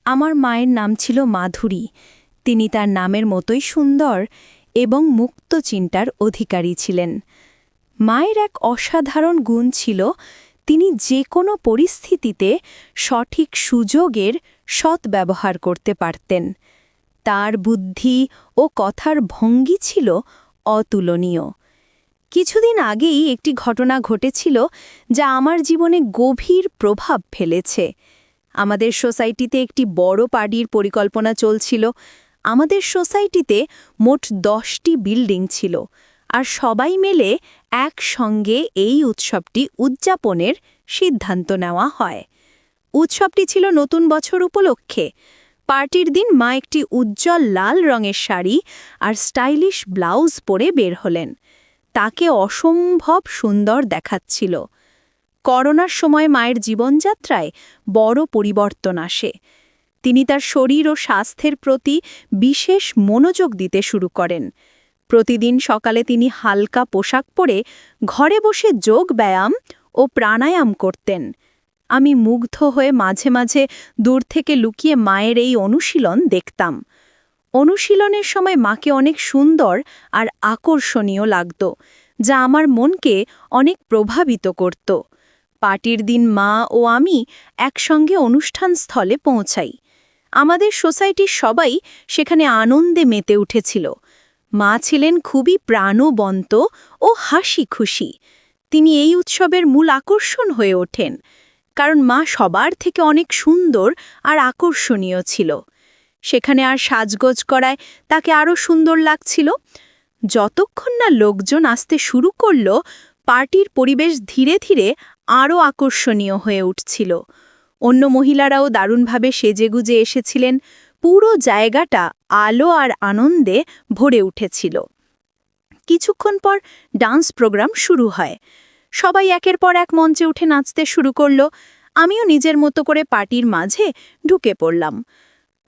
আমার মায়ের নাম ছিল মাধুরী। তিনি তার নামের মতোই সুন্দর এবং মুক্ত চিন্তার অধিকারী ছিলেন। মায়ের এক অসাধারণ গুণ ছিল, তিনি যে কোনো পরিস্থিতিতে সঠিক সুযোগের সদ্ব্যবহার করতে পারতেন। তার বুদ্ধি ও কথার ভঙ্গি ছিল অতুলনীয়। কিছুদিন আগেই একটি ঘটনা ঘটেছিল যা আমার জীবনে গভীর প্রভাব ফেলেছে। আমাদের সোসাইটিতে একটি বড় পার্টির পরিকল্পনা চলছিল। আমাদের সোসাইটিতে মোট 10টি বিল্ডিং ছিল, আর সবাই মিলে একসঙ্গে এই উৎসবটি উদযাপনের সিদ্ধান্ত নেওয়া হয়। উৎসবটি ছিল নতুন বছর উপলক্ষে। পার্টির দিন মা একটি উজ্জ্বল লাল রঙের শাড়ি আর স্টাইলিশ ব্লাউজ পরে বের হলেন। তাকে অসম্ভব সুন্দর দেখাচ্ছিল। করোনার সময় মায়ের জীবনযাত্রায় বড় পরিবর্তন আসে। তিনি তার শরীর ও স্বাস্থ্যের প্রতি বিশেষ মনোযোগ দিতে শুরু করেন। প্রতিদিন সকালে তিনি হালকা পোশাক পরে ঘরে বসে যোগ ব্যায়াম ও প্রাণায়াম করতেন। আমি মুগ্ধ হয়ে মাঝে মাঝে দূর থেকে লুকিয়ে মায়ের এই অনুশীলন দেখতাম। অনুশীলনের সময় মাকে অনেক সুন্দর আর আকর্ষণীয় লাগত, যা আমার মনকে অনেক প্রভাবিত করত। পার্টির দিন মা ও আমি একসঙ্গে অনুষ্ঠানস্থলে পৌঁছাই। আমাদের সোসাইটির সবাই সেখানে আনন্দে মেতে উঠেছিল। মা ছিলেন খুবই প্রাণবন্ত ও হাসি খুশি। তিনি এই উৎসবের মূল আকর্ষণ হয়ে ওঠেন, কারণ মা সবার থেকে অনেক সুন্দর আর আকর্ষণীয় ছিল। সেখানে আর সাজগোজ করায় তাকে আরও সুন্দর লাগছিল। যতক্ষণ না লোকজন আসতে শুরু করল, পার্টির পরিবেশ ধীরে ধীরে আরও আকর্ষণীয় হয়ে উঠছিল। অন্য মহিলারাও দারুণভাবে সেজেগুজে এসেছিলেন। পুরো জায়গাটা আলো আর আনন্দে ভরে উঠেছিল। কিছুক্ষণ পর ডান্স প্রোগ্রাম শুরু হয়। সবাই একের পর এক মঞ্চে উঠে নাচতে শুরু করল। আমিও নিজের মতো করে পার্টির মাঝে ঢুকে পড়লাম।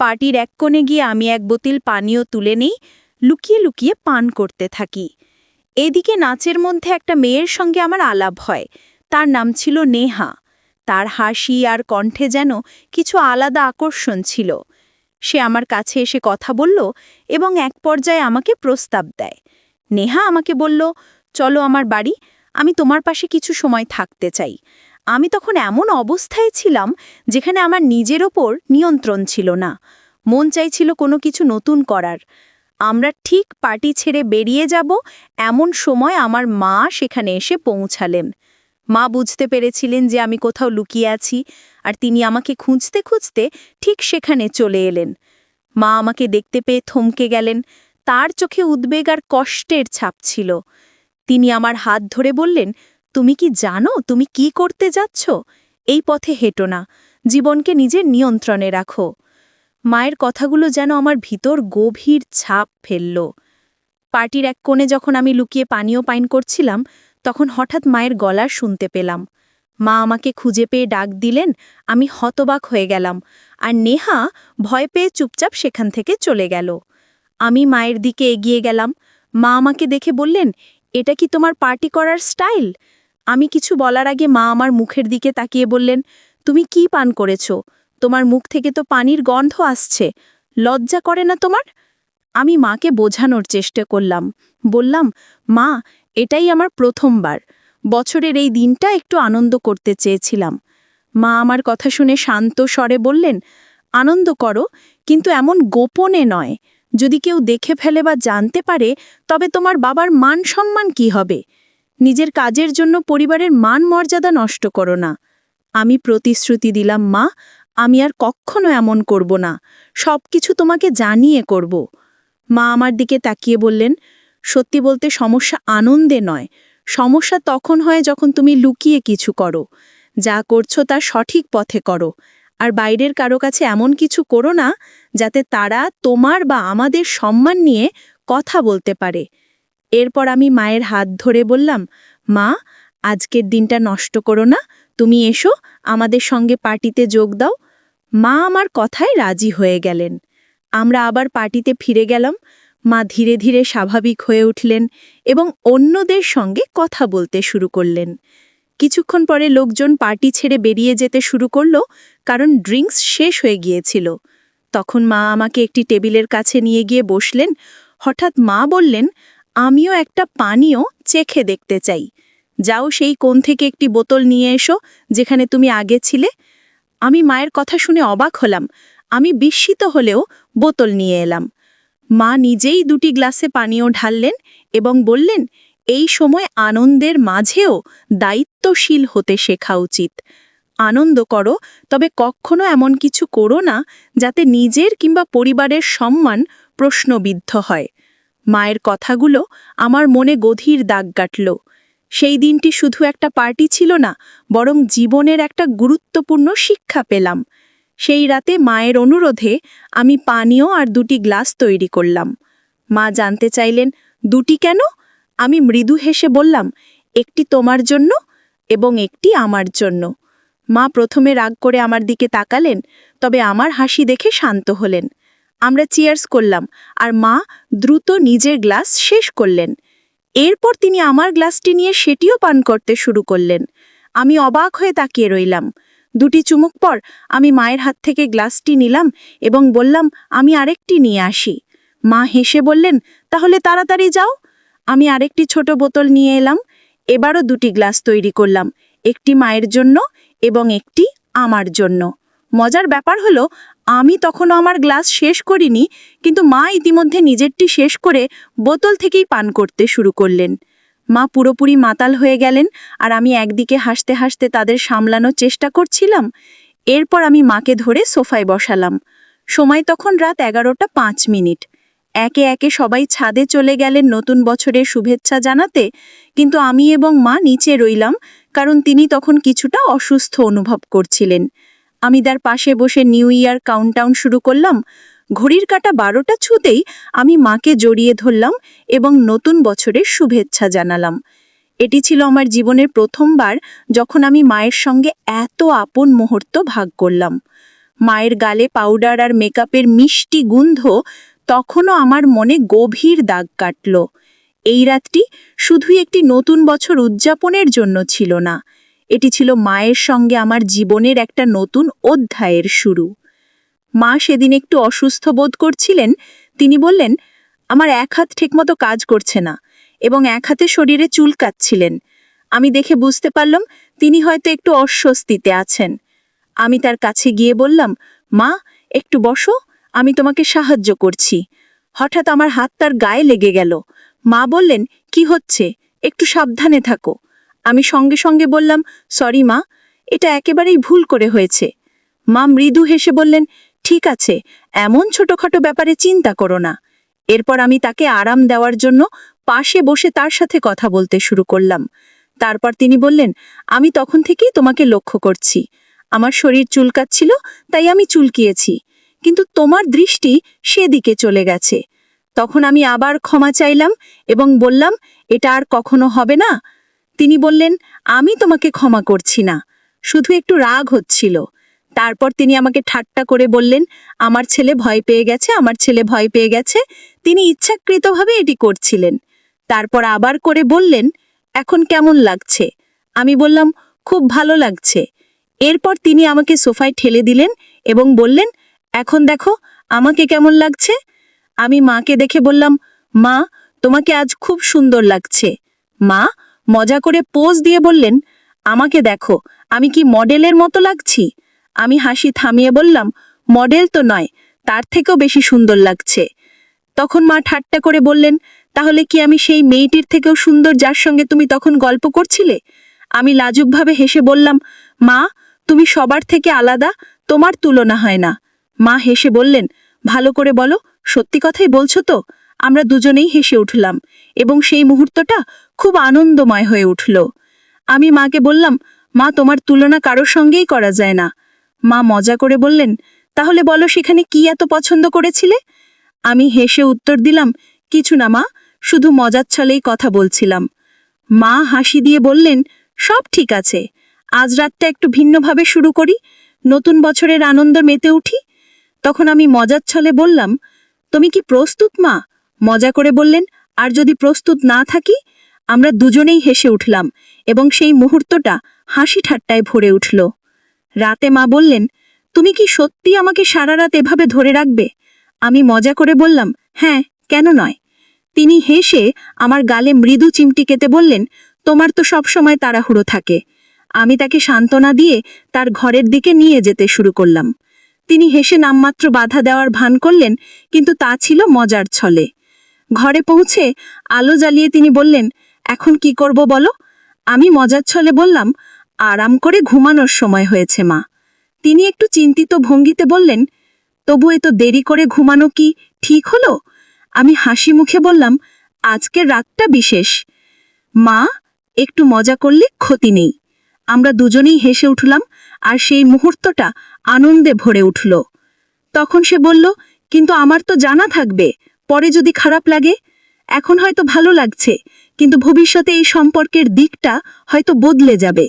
পার্টির এক কোণে গিয়ে আমি এক বোতল পানীয় তুলে নেই, লুকিয়ে লুকিয়ে পান করতে থাকি। এদিকে নাচের মধ্যে একটা মেয়ের সঙ্গে আমার আলাপ হয়। তার নাম ছিল নেহা। তার হাসি আর কণ্ঠে যেন কিছু আলাদা আকর্ষণ ছিল। সে আমার কাছে এসে কথা বলল এবং এক পর্যায়ে আমাকে প্রস্তাব দেয়। নেহা আমাকে বলল, চলো আমার বাড়ি, আমি তোমার পাশে কিছু সময় থাকতে চাই। আমি তখন এমন অবস্থায় ছিলাম যেখানে আমার নিজের ওপর নিয়ন্ত্রণ ছিল না। মন চাইছিল কোনো কিছু নতুন করার। আমরা ঠিক পার্টি ছেড়ে বেরিয়ে যাব এমন সময় আমার মা সেখানে এসে পৌঁছালেন। মা বুঝতে পেরেছিলেন যে আমি কোথাও লুকিয়ে আছি, আর তিনি আমাকে খুঁজতে খুঁজতে ঠিক সেখানে চলে এলেন। মা আমাকে দেখতে পেয়ে থমকে গেলেন। তার চোখে উদ্বেগ আর কষ্টের ছাপ ছিল। তিনি আমার হাত ধরে বললেন, তুমি কি জানো তুমি কি করতে যাচ্ছ? এই পথে হেঁটো না, জীবনকে নিজের নিয়ন্ত্রণে রাখো। মায়ের কথাগুলো যেন আমার ভিতর গভীর ছাপ ফেলল। পার্টির এক কোণে যখন আমি লুকিয়ে পানীয় পান করছিলাম, তখন হঠাৎ মায়ের গলা শুনতে পেলাম। মা আমাকে খুঁজে পেয়ে ডাক দিলেন। আমি হতবাক হয়ে গেলাম, আর নেহা ভয় পেয়ে চুপচাপ সেখান থেকে চলে গেল। আমি মায়ের দিকে এগিয়ে গেলাম। মা আমাকে দেখে বললেন, এটা কি তোমার পার্টি করার স্টাইল? আমি কিছু বলার আগে মা আমার মুখের দিকে তাকিয়ে বললেন, তুমি কি পান করেছ? তোমার মুখ থেকে তো পানির গন্ধ আসছে। লজ্জা করে না তোমার? আমি মাকে বোঝানোর চেষ্টা করলাম। বললাম, মা, এটাই আমার প্রথমবার। বছরের এই দিনটা একটু আনন্দ করতে চেয়েছিলাম। মা আমার কথা শুনে শান্ত স্বরে বললেন, আনন্দ করো, কিন্তু এমন গোপনে নয়। যদি কেউ দেখে ফেলে বা জানতে পারে, তবে তোমার বাবার মান সম্মান কি হবে? নিজের কাজের জন্য পরিবারের মান মর্যাদা নষ্ট করো না। আমি প্রতিশ্রুতি দিলাম, মা, আমি আর কখনো এমন করব না। সবকিছু তোমাকে জানিয়ে করব। মা আমার দিকে তাকিয়ে বললেন, সত্যি বলতে সমস্যা আনন্দে নয়। সমস্যা তখন হয় যখন তুমি লুকিয়ে কিছু করো। যা করছো তা সঠিক পথে করো, আর বাইরের কারো কাছে এমন কিছু করো না যাতে তারা তোমার বা আমাদের সম্মান নিয়ে কথা বলতে পারে। এরপর আমি মায়ের হাত ধরে বললাম, মা, আজকের দিনটা নষ্ট করো না। তুমি এসো, আমাদের সঙ্গে পার্টিতে যোগ দাও। মা আমার কথায় রাজি হয়ে গেলেন। আমরা আবার পার্টিতে ফিরে গেলাম। মা ধীরে ধীরে স্বাভাবিক হয়ে উঠলেন এবং অন্যদের সঙ্গে কথা বলতে শুরু করলেন। কিছুক্ষণ পরে লোকজন পার্টি ছেড়ে বেরিয়ে যেতে শুরু করলো, কারণ ড্রিঙ্কস শেষ হয়ে গিয়েছিল। তখন মা আমাকে একটি টেবিলের কাছে নিয়ে গিয়ে বসলেন। হঠাৎ মা বললেন, আমিও একটা পানীয় চেখে দেখতে চাই। যাও সেই কোণ থেকে একটি বোতল নিয়ে এসো, যেখানে তুমি আগে ছিলে। আমি মায়ের কথা শুনে অবাক হলাম। আমি বিস্মিত হলেও বোতল নিয়ে এলাম। মা নিজেই 2টি গ্লাসে পানীয় ঢাললেন এবং বললেন, এই সময় আনন্দের মাঝেও দায়িত্বশীল হতে শেখা উচিত। আনন্দ করো, তবে কখনো এমন কিছু করো না যাতে নিজের কিংবা পরিবারের সম্মান প্রশ্নবিদ্ধ হয়। মায়ের কথাগুলো আমার মনে গভীর দাগ কাটল। সেই দিনটি শুধু একটা পার্টি ছিল না, বরং জীবনের একটা গুরুত্বপূর্ণ শিক্ষা পেলাম। সেই রাতে মায়ের অনুরোধে আমি পানীয় আর 2টি গ্লাস তৈরি করলাম। মা জানতে চাইলেন, 2টি কেন? আমি মৃদু হেসে বললাম, একটি তোমার জন্য এবং একটি আমার জন্য। মা প্রথমে রাগ করে আমার দিকে তাকালেন, তবে আমার হাসি দেখে শান্ত হলেন। আমরা চিয়ার্স করলাম, আর মা দ্রুত নিজের গ্লাস শেষ করলেন। এরপর তিনি আমার গ্লাসটি নিয়ে সেটিও পান করতে শুরু করলেন। আমি অবাক হয়ে তাকিয়ে রইলাম। 2টি চুমুক পর আমি মায়ের হাত থেকে গ্লাসটি নিলাম এবং বললাম, আমি আরেকটি নিয়ে আসি। মা হেসে বললেন, তাহলে তাড়াতাড়ি যাও। আমি আরেকটি ছোট বোতল নিয়ে এলাম। এবারও 2টি গ্লাস তৈরি করলাম, একটি মায়ের জন্য এবং একটি আমার জন্য। মজার ব্যাপার হলো, আমি তখনও আমার গ্লাস শেষ করিনি, কিন্তু মা ইতিমধ্যে নিজেরটি শেষ করে বোতল থেকেই পান করতে শুরু করলেন। মা পুরোপুরি মাতাল হয়ে গেলেন, আর আমি একদিকে হাসতে হাসতে তাদের সামলানোর চেষ্টা করছিলাম। এরপর আমি মাকে ধরে সোফায় বসালাম। সময় তখন রাত 11:05। একে একে সবাই ছাদে চলে গেলেন নতুন বছরের শুভেচ্ছা জানাতে, কিন্তু আমি এবং মা নিচে রইলাম, কারণ তিনি তখন কিছুটা অসুস্থ অনুভব করছিলেন। আমি তার পাশে বসে নিউ ইয়ার কাউন্টডাউন শুরু করলাম। ঘড়ির কাঁটা 12টা ছুঁতেই আমি মাকে জড়িয়ে ধরলাম এবং নতুন বছরের শুভেচ্ছা জানালাম। এটি ছিল আমার জীবনের প্রথমবার যখন আমি মায়ের সঙ্গে এত আপন মুহূর্ত ভাগ করলাম। মায়ের গালে পাউডার আর মেকআপের মিষ্টি গন্ধ তখনও আমার মনে গভীর দাগ কাটল। এই রাতটি শুধুই একটি নতুন বছর উদযাপনের জন্য ছিল না, এটি ছিল মায়ের সঙ্গে আমার জীবনের একটা নতুন অধ্যায়ের শুরু। মা সেদিন একটু অসুস্থ বোধ করছিলেন। তিনি বললেন, আমার এক হাত ঠিকমতো কাজ করছে না এবং এক হাতে শরীরে চুলকাচ্ছিলেন। আমি দেখে বুঝতে পারলাম তিনি হয়তো একটু অস্বস্তিতে আছেন। আমি তার কাছে গিয়ে বললাম, মা, একটু বসো, আমি তোমাকে সাহায্য করছি। হঠাৎ আমার হাত তার গায়ে লেগে গেল। মা বললেন, কি হচ্ছে? একটু সাবধানে থাকো। আমি সঙ্গে সঙ্গে বললাম, সরি মা, এটা একেবারেই ভুল করে হয়েছে। মা মৃদু হেসে বললেন, ঠিক আছে, এমন ছোটখাটো ব্যাপারে চিন্তা করো না। এরপর আমি তাকে আরাম দেওয়ার জন্য পাশে বসে তার সাথে কথা বলতে শুরু করলাম। তারপর তিনি বললেন, আমি তখন থেকেই তোমাকে লক্ষ্য করছি। আমার শরীর চুলকাচ্ছিল, তাই আমি চুলকিয়েছি, কিন্তু তোমার দৃষ্টি সেদিকে চলে গেছে। তখন আমি আবার ক্ষমা চাইলাম এবং বললাম, এটা আর কখনো হবে না। তিনি বললেন, আমি তোমাকে ক্ষমা করছি না, শুধু একটু রাগ হচ্ছিল। তারপর তিনি আমাকে ঠাট্টা করে বললেন, আমার ছেলে ভয় পেয়ে গেছে, আমার ছেলে ভয় পেয়ে গেছে। তিনি ইচ্ছাকৃতভাবে এটি করছিলেন। তারপর আবার করে বললেন, এখন কেমন লাগছে? আমি বললাম, খুব ভালো লাগছে। এরপর তিনি আমাকে সোফায় ঠেলে দিলেন এবং বললেন, এখন দেখো আমাকে কেমন লাগছে। আমি মাকে দেখে বললাম, মা, তোমাকে আজ খুব সুন্দর লাগছে। মা মজা করে পোজ দিয়ে বললেন, আমাকে দেখো, আমি কি মডেলের মতো লাগছি? আমি হাসি থামিয়ে বললাম, মডেল তো নয়, তার থেকেও বেশি সুন্দর লাগছে। তখন মা ঠাট্টা করে বললেন, তাহলে কি আমি সেই মেয়েটির থেকেও সুন্দর যার সঙ্গে তুমি তখন গল্প করছিলে? আমি লাজুকভাবে হেসে বললাম, মা, তুমি সবার থেকে আলাদা, তোমার তুলনা হয় না। মা হেসে বললেন, ভালো করে বলো, সত্যি কথাই বলছো তো? আমরা দুজনেই হেসে উঠলাম এবং সেই মুহূর্তটা খুব আনন্দময় হয়ে উঠল। আমি মাকে বললাম, মা, তোমার তুলনা কারোর সঙ্গেই করা যায় না। মা মজা করে বললেন, তাহলে বলো সেখানে কি এত পছন্দ করেছিলে? আমি হেসে উত্তর দিলাম, কিছু না মা, শুধু মজার ছলেই কথা বলছিলাম। মা হাসি দিয়ে বললেন, সব ঠিক আছে, আজ রাতটা একটু ভিন্নভাবে শুরু করি, নতুন বছরের আনন্দ মেতে উঠি। তখন আমি মজার ছলে বললাম, তুমি কি প্রস্তুত মা? মজা করে বললেন, আর যদি প্রস্তুত না থাকি? আমরা দুজনেই হেসে উঠলাম এবং সেই মুহূর্তটা হাসি ঠাট্টায় ভরে উঠল। রাতে মা বললেন, তুমি কি সত্যি আমাকে সারা রাত এভাবে ধরে রাখবে? আমি মজা করে বললাম, হ্যাঁ, কেন নয়। তিনি হেসে আমার গালে মৃদু চিমটি কেটে বললেন, তোমার তো সবসময় তাড়াহুড়ো থাকে। আমি তাকে সান্ত্বনা দিয়ে তার ঘরের দিকে নিয়ে যেতে শুরু করলাম। তিনি হেসে নামমাত্র বাধা দেওয়ার ভান করলেন, কিন্তু তা ছিল মজার ছলে। ঘরে পৌঁছে আলো জ্বালিয়ে তিনি বললেন, এখন কি করব বলো? আমি মজার ছলে বললাম, আরাম করে ঘুমানোর সময় হয়েছে মা। তিনি একটু চিন্তিত ভঙ্গিতে বললেন, তবু এত দেরি করে ঘুমানো কি ঠিক হলো? আমি হাসি মুখে বললাম, আজকের রাতটা বিশেষ। মা, একটু মজা করলে ক্ষতি নেই। আমরা দুজনেই হেসে উঠলাম, আর সেই মুহূর্তটা আনন্দে ভরে উঠল। তখন সে বলল, কিন্তু আমার তো জানা থাকবে, পরে যদি খারাপ লাগে। এখন হয়তো ভালো লাগছে, কিন্তু ভবিষ্যতে এই সম্পর্কের দিকটা হয়তো বদলে যাবে।